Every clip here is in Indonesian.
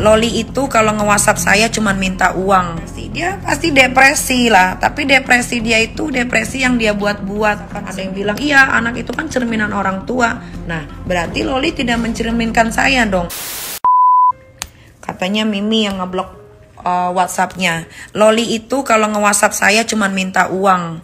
Loli itu kalau nge-WhatsApp saya cuman minta uang. Dia pasti depresi lah, tapi depresi dia itu depresi yang dia buat-buat. Kan ada yang bilang, iya anak itu kan cerminan orang tua. Nah, berarti Loli tidak mencerminkan saya dong. Katanya Mimi yang ngeblok WhatsAppnya. Loli itu kalau nge-WhatsApp saya cuman minta uang.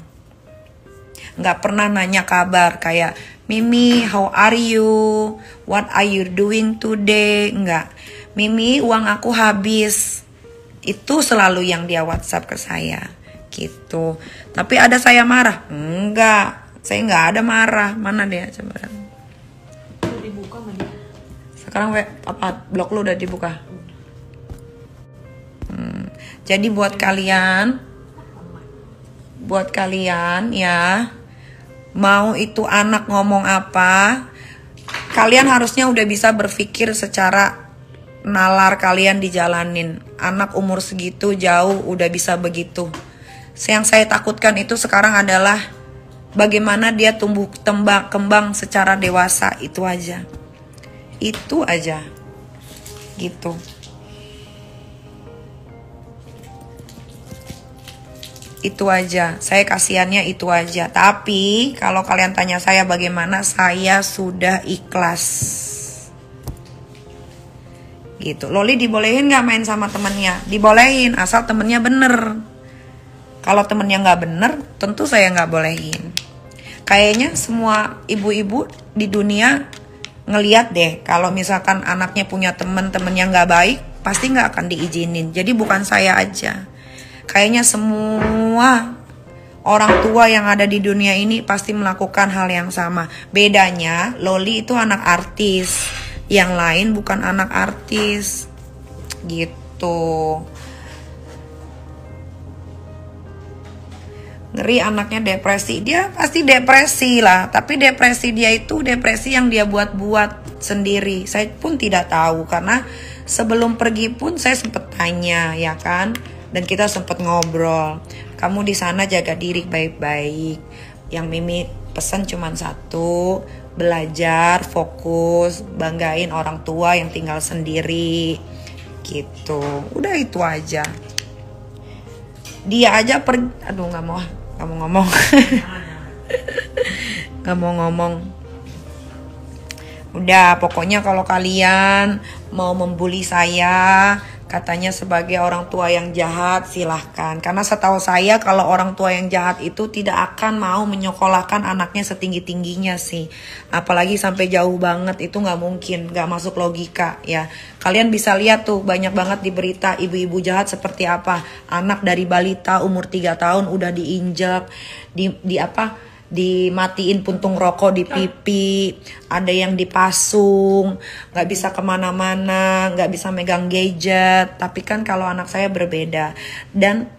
Nggak pernah nanya kabar kayak, Mimi, how are you? What are you doing today? Enggak. Mimi, uang aku habis. Itu selalu yang dia WhatsApp ke saya. Gitu. Tapi ada saya marah? Enggak. Saya nggak ada marah. Mana dia? Coba. Udah dibuka nggak dia? Sekarang blog lu udah dibuka? Jadi buat kalian ya, mau itu anak ngomong apa, kalian harusnya udah bisa berpikir secara nalar kalian dijalanin. Anak umur segitu jauh udah bisa begitu. Yang saya takutkan itu sekarang adalah bagaimana dia tumbuh kembang secara dewasa. Itu aja gitu. Itu aja, saya kasihannya itu aja. Tapi kalau kalian tanya saya bagaimana, saya sudah ikhlas. Gitu. Loli dibolehin gak main sama temennya? Dibolehin, asal temennya bener. Kalau temennya gak bener, tentu saya gak bolehin. Kayaknya semua ibu-ibu di dunia ngeliat deh, kalau misalkan anaknya punya temennya gak baik, pasti gak akan diizinin. Jadi bukan saya aja. Kayaknya semua orang tua yang ada di dunia ini pasti melakukan hal yang sama. Bedanya, Loli itu anak artis, yang lain bukan anak artis. Gitu. Ngeri anaknya depresi. Dia pasti depresi lah, tapi depresi dia itu depresi yang dia buat-buat sendiri. Saya pun tidak tahu, karena sebelum pergi pun saya sempat tanya, ya kan? Dan kita sempat ngobrol. Kamu di sana jaga diri baik-baik. Yang Mimi pesan cuma satu, belajar, fokus, banggain orang tua yang tinggal sendiri. Gitu. Udah itu aja. Dia aja aduh nggak mau ngomong. Nggak mau ngomong. Udah, pokoknya kalau kalian mau membuli saya, katanya sebagai orang tua yang jahat, silahkan. Karena setahu saya kalau orang tua yang jahat itu tidak akan mau menyekolahkan anaknya setinggi-tingginya sih. Apalagi sampai jauh banget, itu nggak mungkin, nggak masuk logika ya. Kalian bisa lihat tuh banyak banget di berita ibu-ibu jahat seperti apa. Anak dari balita umur 3 tahun udah diinjak, dimatiin puntung rokok di pipi, ada yang dipasung, nggak bisa kemana-mana, nggak bisa megang gadget. Tapi kan kalau anak saya berbeda. Dan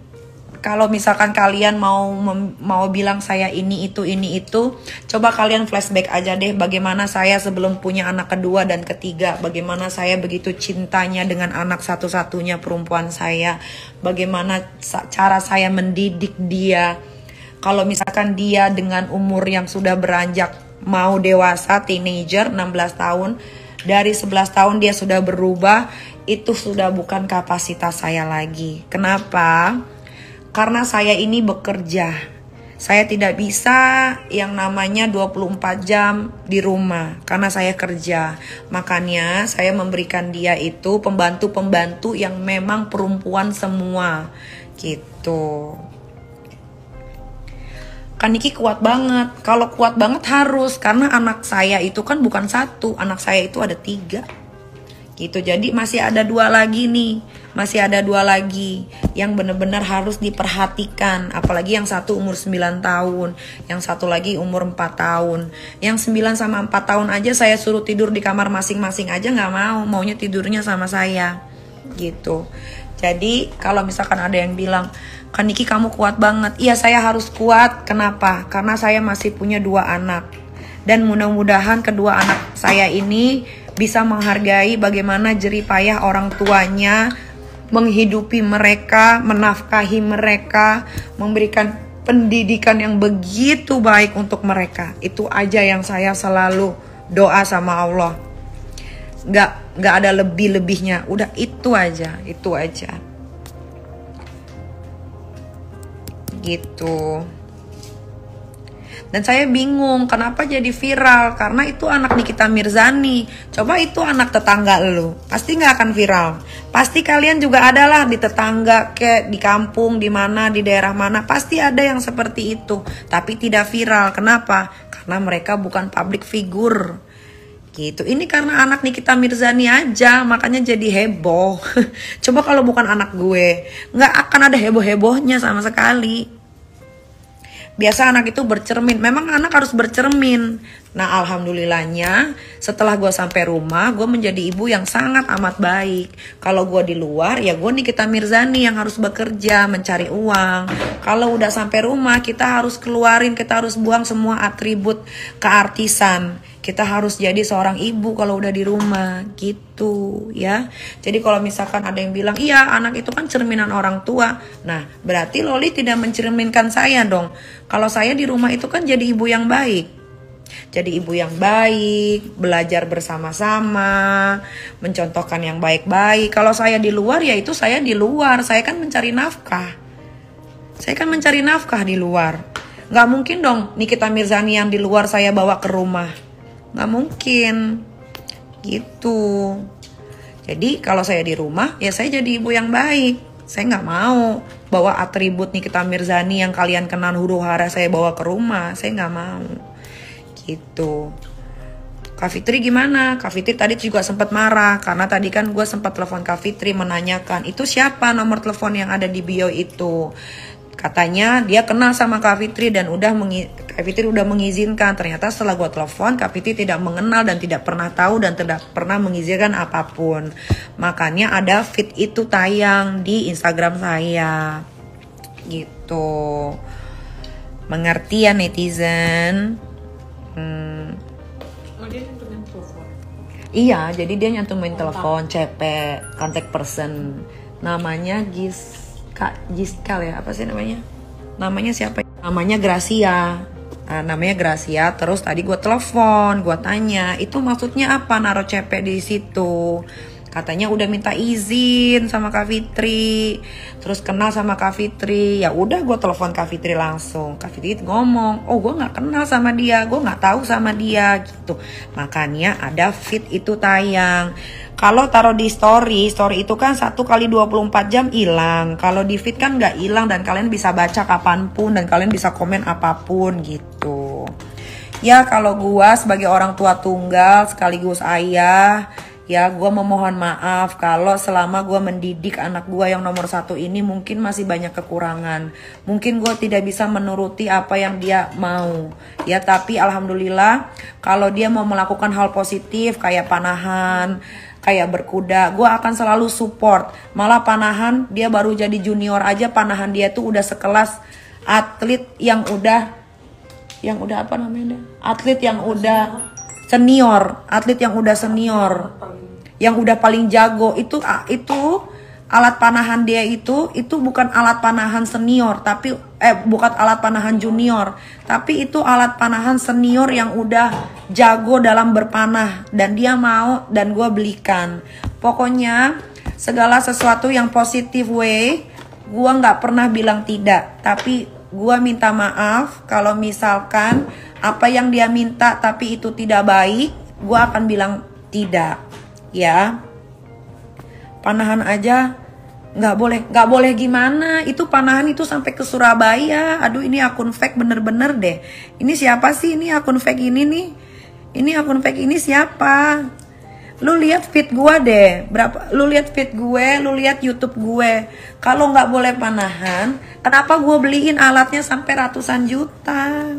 kalau misalkan kalian mau bilang saya ini itu, coba kalian flashback aja deh bagaimana saya sebelum punya anak kedua dan ketiga, bagaimana saya begitu cintanya dengan anak satu-satunya perempuan saya, bagaimana cara saya mendidik dia. Kalau misalkan dia dengan umur yang sudah beranjak mau dewasa, teenager, 16 tahun, dari 11 tahun dia sudah berubah, itu sudah bukan kapasitas saya lagi. Kenapa? Karena saya ini bekerja. Saya tidak bisa yang namanya 24 jam di rumah karena saya kerja. Makanya saya memberikan dia itu pembantu-pembantu yang memang perempuan semua. Gitu. Kan Niki kuat banget. Kalau kuat banget harus, karena anak saya itu kan bukan satu, anak saya itu ada 3. Gitu. Jadi masih ada 2 lagi nih. Masih ada 2 lagi yang benar-benar harus diperhatikan. Apalagi yang satu umur 9 tahun, yang satu lagi umur 4 tahun. Yang 9 sama 4 tahun aja saya suruh tidur di kamar masing-masing aja nggak mau, maunya tidurnya sama saya. Gitu. Jadi kalau misalkan ada yang bilang, Kak Niki kamu kuat banget. Iya, saya harus kuat. Kenapa? Karena saya masih punya 2 anak. Dan mudah-mudahan kedua anak saya ini bisa menghargai bagaimana jerih payah orang tuanya, menghidupi mereka, menafkahi mereka, memberikan pendidikan yang begitu baik untuk mereka. Itu aja yang saya selalu doa sama Allah. nggak ada lebih-lebihnya. Udah itu aja gitu. Dan saya bingung kenapa jadi viral, karena itu anak Nikita Mirzani. Coba itu anak tetangga lu, pasti nggak akan viral. Pasti kalian juga adalah di tetangga, kayak di kampung, di mana, di daerah mana, pasti ada yang seperti itu, tapi tidak viral. Kenapa? Karena mereka bukan public figure gitu. Ini karena anak Nikita Mirzani aja, makanya jadi heboh. Coba kalau bukan anak gue, nggak akan ada heboh-hebohnya sama sekali. Biasa anak itu bercermin, memang anak harus bercermin. Nah alhamdulillahnya setelah gue sampai rumah, gue menjadi ibu yang sangat amat baik. Kalau gue di luar, ya gue Nikita Mirzani yang harus bekerja, mencari uang. Kalau udah sampai rumah, kita harus keluarin, kita harus buang semua atribut keartisan. Kita harus jadi seorang ibu kalau udah di rumah gitu ya. Jadi kalau misalkan ada yang bilang, iya anak itu kan cerminan orang tua. Nah berarti Loli tidak mencerminkan saya dong. Kalau saya di rumah itu kan jadi ibu yang baik. Jadi ibu yang baik, belajar bersama-sama, mencontohkan yang baik-baik. Kalau saya di luar, ya itu saya di luar. Saya kan mencari nafkah. Saya kan mencari nafkah di luar. Gak mungkin dong Nikita Mirzani yang di luar saya bawa ke rumah. Gak mungkin gitu. Jadi kalau saya di rumah, ya saya jadi ibu yang baik. Saya gak mau bawa atribut Nikita Mirzani yang kalian kenal huru-hara saya bawa ke rumah. Saya gak mau gitu. Kak Fitri gimana? Kak Fitri tadi juga sempat marah karena tadi kan gue sempat telepon Kak Fitri menanyakan itu siapa nomor telepon yang ada di bio itu. Katanya dia kenal sama Kak Fitri dan Kak Fitri udah mengizinkan. Ternyata setelah gue telepon, Kak Fitri tidak mengenal dan tidak pernah tahu dan tidak pernah mengizinkan apapun. Makanya ada feed itu tayang di Instagram saya gitu. Mengerti ya netizen? Oh, dia nyantumin telepon. Iya, jadi dia nyantumin telepon CP, contact person. Namanya Giskal ya, apa sih namanya? Namanya siapa? Namanya Gracia. Nah, namanya Gracia. Terus tadi gue telepon, gue tanya, itu maksudnya apa naruh CP di situ? Katanya udah minta izin sama Kak Fitri, terus kenal sama Kak Fitri. Ya udah gue telepon Kak Fitri langsung. Kak Fitri ngomong, oh gue nggak kenal sama dia, gue nggak tahu sama dia gitu. Makanya ada feed itu tayang. Kalau taruh di story itu kan 1 kali 24 jam hilang. Kalau di feed kan nggak hilang dan kalian bisa baca kapanpun dan kalian bisa komen apapun gitu. Ya kalau gua sebagai orang tua tunggal sekaligus ayah, ya gua memohon maaf kalau selama gua mendidik anak gua yang nomor 1 ini mungkin masih banyak kekurangan. Mungkin gua tidak bisa menuruti apa yang dia mau. Ya tapi alhamdulillah kalau dia mau melakukan hal positif kayak panahan, kayak berkuda, gue akan selalu support. Malah panahan, dia baru jadi junior aja, panahan dia tuh udah sekelas atlet yang udah apa namanya? Atlet yang udah senior, yang udah paling jago. Itu alat panahan dia itu bukan alat panahan senior, tapi bukan alat panahan junior, tapi itu alat panahan senior yang udah jago dalam berpanah dan dia mau dan gue belikan. Pokoknya segala sesuatu yang positif way, gue nggak pernah bilang tidak, tapi gue minta maaf kalau misalkan apa yang dia minta tapi itu tidak baik, gue akan bilang tidak ya. Panahan aja nggak boleh gimana, itu panahan itu sampai ke Surabaya. Aduh ini akun fake bener-bener deh. Ini siapa sih ini akun fake ini nih? Ini akun fake ini siapa? Lu lihat feed gue deh, lu lihat feed gue, lu lihat YouTube gue. Kalau nggak boleh panahan, kenapa gue beliin alatnya sampai ratusan juta?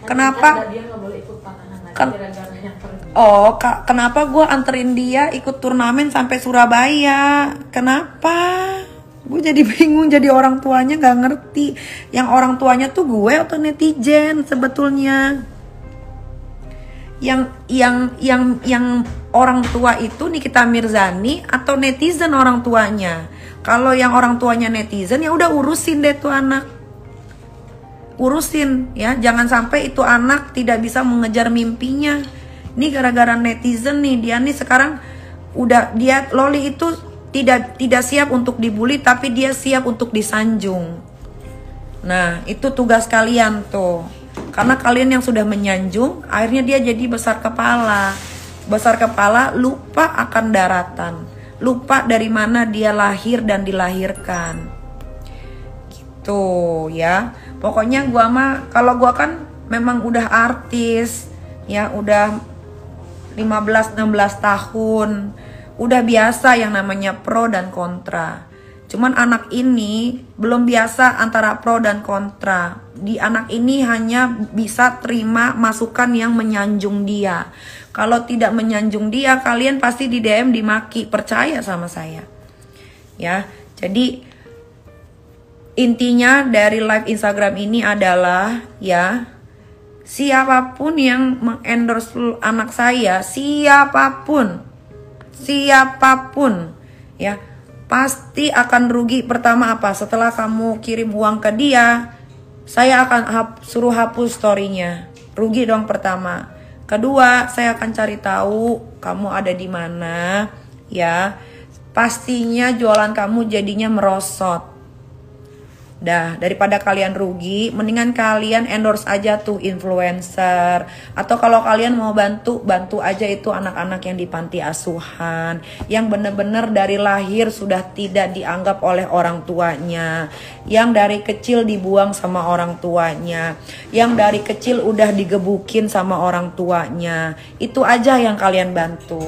Kenapa? Dia nggak boleh ikut panahan lagi gara-gara yang pergi. Oh, kenapa gue anterin dia ikut turnamen sampai Surabaya? Kenapa? Gue jadi bingung, jadi orang tuanya nggak ngerti. Yang orang tuanya tuh gue atau netizen sebetulnya? Yang orang tua itu Nikita Mirzani atau netizen orang tuanya? Kalau yang orang tuanya netizen, ya udah urusin deh tuh anak. Urusin ya, jangan sampai itu anak tidak bisa mengejar mimpinya. Ini gara-gara netizen nih, dia nih sekarang Udah Loli itu tidak siap untuk dibully, tapi dia siap untuk disanjung. Nah, itu tugas kalian tuh. Karena kalian yang sudah menyanjung, akhirnya dia jadi besar kepala. Besar kepala, lupa akan daratan. Lupa dari mana dia lahir dan dilahirkan. Gitu ya. Pokoknya kalau gua kan memang udah artis, ya udah 15-16 tahun. Udah biasa yang namanya pro dan kontra. Cuman anak ini belum biasa antara pro dan kontra. Di anak ini hanya bisa terima masukan yang menyanjung dia. Kalau tidak menyanjung dia, kalian pasti di DM dimaki. Percaya sama saya. Ya, jadi intinya dari live Instagram ini adalah ya, siapapun yang mengendorse anak saya, siapapun ya, pasti akan rugi. Pertama apa? Setelah kamu kirim uang ke dia, saya akan suruh hapus storynya. Rugi dong pertama. Kedua, saya akan cari tahu kamu ada di mana, ya. Pastinya jualan kamu jadinya merosot. Dah, daripada kalian rugi, mendingan kalian endorse aja tuh influencer. Atau kalau kalian mau bantu aja itu anak-anak yang di panti asuhan, yang bener-bener dari lahir sudah tidak dianggap oleh orang tuanya, yang dari kecil dibuang sama orang tuanya, yang dari kecil udah digebukin sama orang tuanya. Itu aja yang kalian bantu.